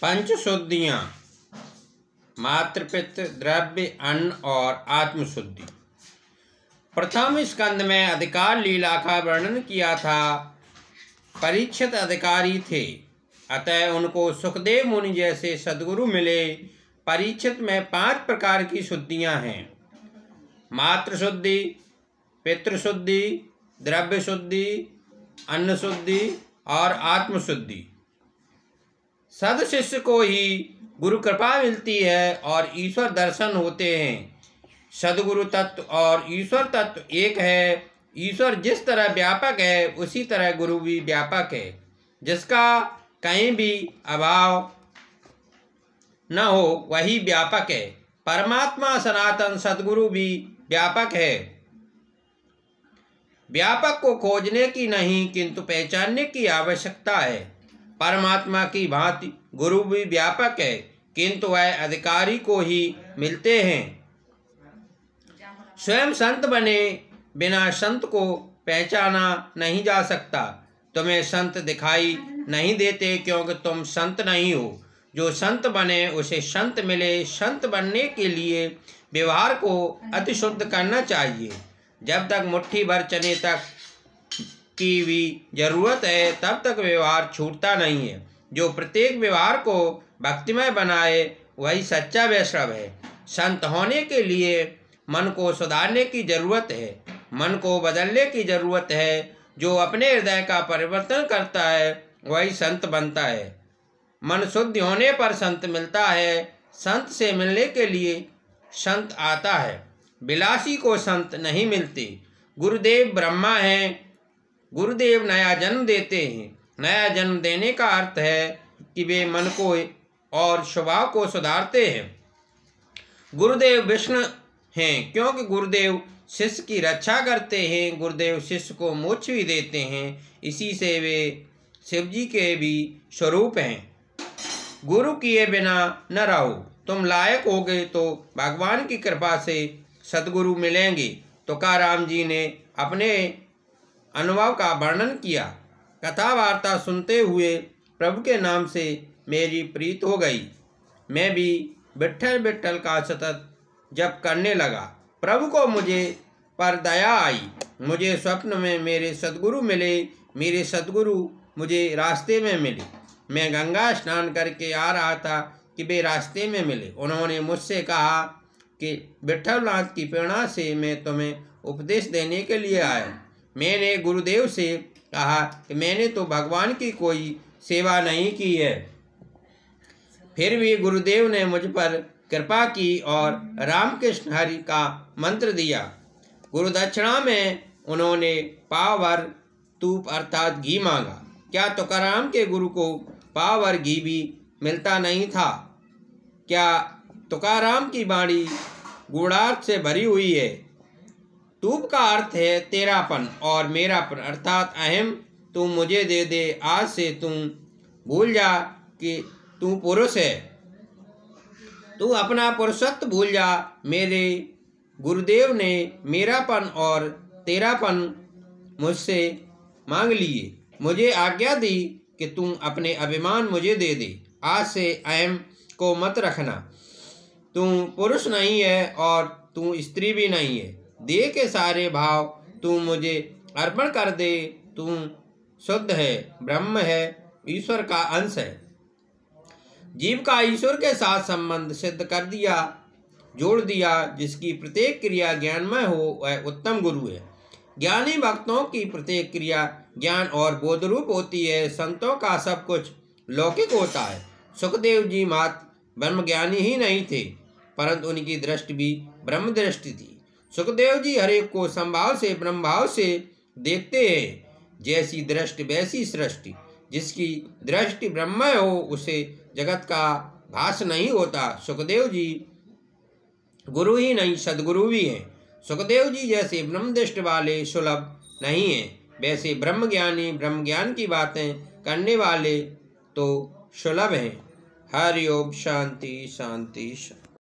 पंचशुद्धियाँ: मातृपितृ, द्रव्य, अन्न और आत्मशुद्धि। प्रथम स्कंद में अधिकार लीला का वर्णन किया था। परीक्षित अधिकारी थे, अतः उनको सुखदेव मुनि जैसे सद्गुरु मिले। परीक्षित में 5 प्रकार की शुद्धियाँ हैं: मातृशुद्धि, पितृशुद्धि, द्रव्य शुद्धि, अन्न शुद्धि और आत्मशुद्धि। सदशिष्य को ही गुरु कृपा मिलती है और ईश्वर दर्शन होते हैं। सद्गुरु तत्व और ईश्वर तत्व एक है। ईश्वर जिस तरह व्यापक है उसी तरह गुरु भी व्यापक है, जिसका कहीं भी अभाव न हो वही व्यापक है। परमात्मा सनातन सद्गुरु भी व्यापक है। व्यापक को खोजने की नहीं किंतु पहचानने की आवश्यकता है। परमात्मा की भांति गुरु भी व्यापक है, किंतु वह अधिकारी को ही मिलते हैं। स्वयं संत बने बिना संत को पहचाना नहीं जा सकता। तुम्हें संत दिखाई नहीं देते क्योंकि तुम संत नहीं हो। जो संत बने उसे संत मिले। संत बनने के लिए व्यवहार को अति शुद्ध करना चाहिए। जब तक मुट्ठी भर चने तक की भी जरूरत है तब तक व्यवहार छूटता नहीं है। जो प्रत्येक व्यवहार को भक्तिमय बनाए वही सच्चा वैष्णव है। संत होने के लिए मन को सुधारने की जरूरत है, मन को बदलने की जरूरत है। जो अपने हृदय का परिवर्तन करता है वही संत बनता है। मन शुद्ध होने पर संत मिलता है। संत से मिलने के लिए संत आता है। विलासी को संत नहीं मिलते। गुरुदेव ब्रह्मा हैं। गुरुदेव नया जन्म देते हैं। नया जन्म देने का अर्थ है कि वे मन को और स्वभाव को सुधारते हैं। गुरुदेव विष्णु हैं क्योंकि गुरुदेव शिष्य की रक्षा करते हैं। गुरुदेव शिष्य को मोक्ष भी देते हैं। इसी से वे शिव जी के भी स्वरूप हैं। गुरु किए बिना न रहो। तुम लायक होगे तो भगवान की कृपा से सद्गुरु मिलेंगे। तुकाराम जी ने अपने अनुभव का वर्णन किया। कथा वार्ता सुनते हुए प्रभु के नाम से मेरी प्रीत हो गई। मैं भी विट्ठल विट्ठल का सतत जप करने लगा। प्रभु को मुझे पर दया आई। मुझे स्वप्न में मेरे सद्गुरु मिले। मेरे सद्गुरु मुझे रास्ते में मिले। मैं गंगा स्नान करके आ रहा था कि वे रास्ते में मिले। उन्होंने मुझसे कहा कि विट्ठलनाथ की प्रेरणा से मैं तुम्हें उपदेश देने के लिए आया। मैंने गुरुदेव से कहा कि मैंने तो भगवान की कोई सेवा नहीं की है। फिर भी गुरुदेव ने मुझ पर कृपा की और रामकृष्ण हरि का मंत्र दिया। गुरुदक्षिणा में उन्होंने पाव भर तूप अर्थात घी मांगा। क्या तुकाराम के गुरु को पाव भर घी भी मिलता नहीं था? क्या तुकाराम की वाणी गूढ़ार्थ से भरी हुई है? तूप का अर्थ है तेरापन और मेरापन अर्थात अहम। तू मुझे दे दे। आज से तुम भूल जा कि तू पुरुष है। तू अपना पुरुषत्व भूल जा। मेरे गुरुदेव ने मेरापन और तेरापन मुझसे मांग लिए। मुझे आज्ञा दी कि तुम अपने अभिमान मुझे दे दे। आज से अहम को मत रखना। तू पुरुष नहीं है और तू स्त्री भी नहीं है। देह के सारे भाव तू मुझे अर्पण कर दे। तू शुद्ध है, ब्रह्म है, ईश्वर का अंश है। जीव का ईश्वर के साथ संबंध सिद्ध कर दिया, जोड़ दिया। जिसकी प्रत्येक क्रिया ज्ञानमय हो वह उत्तम गुरु है। ज्ञानी भक्तों की प्रत्येक क्रिया ज्ञान और बोधरूप होती है। संतों का सब कुछ लौकिक होता है। सुखदेव जी मात्र ब्रह्मज्ञानी ही नहीं थे, परंतु उनकी दृष्टि भी ब्रह्म दृष्टि थी। सुखदेव जी हरेक को संभाव से ब्रह्मभाव से देखते हैं। जैसी दृष्टि वैसी सृष्टि। जिसकी दृष्टि ब्रह्ममय हो उसे जगत का भास नहीं होता। सुखदेव जी गुरु ही नहीं सद्गुरु भी हैं। सुखदेव जी जैसे ब्रह्मदृष्टि वाले सुलभ नहीं हैं, वैसे ब्रह्मज्ञानी ब्रह्मज्ञान की बातें करने वाले तो सुलभ हैं। हरि ओम। शांति शांति शांति।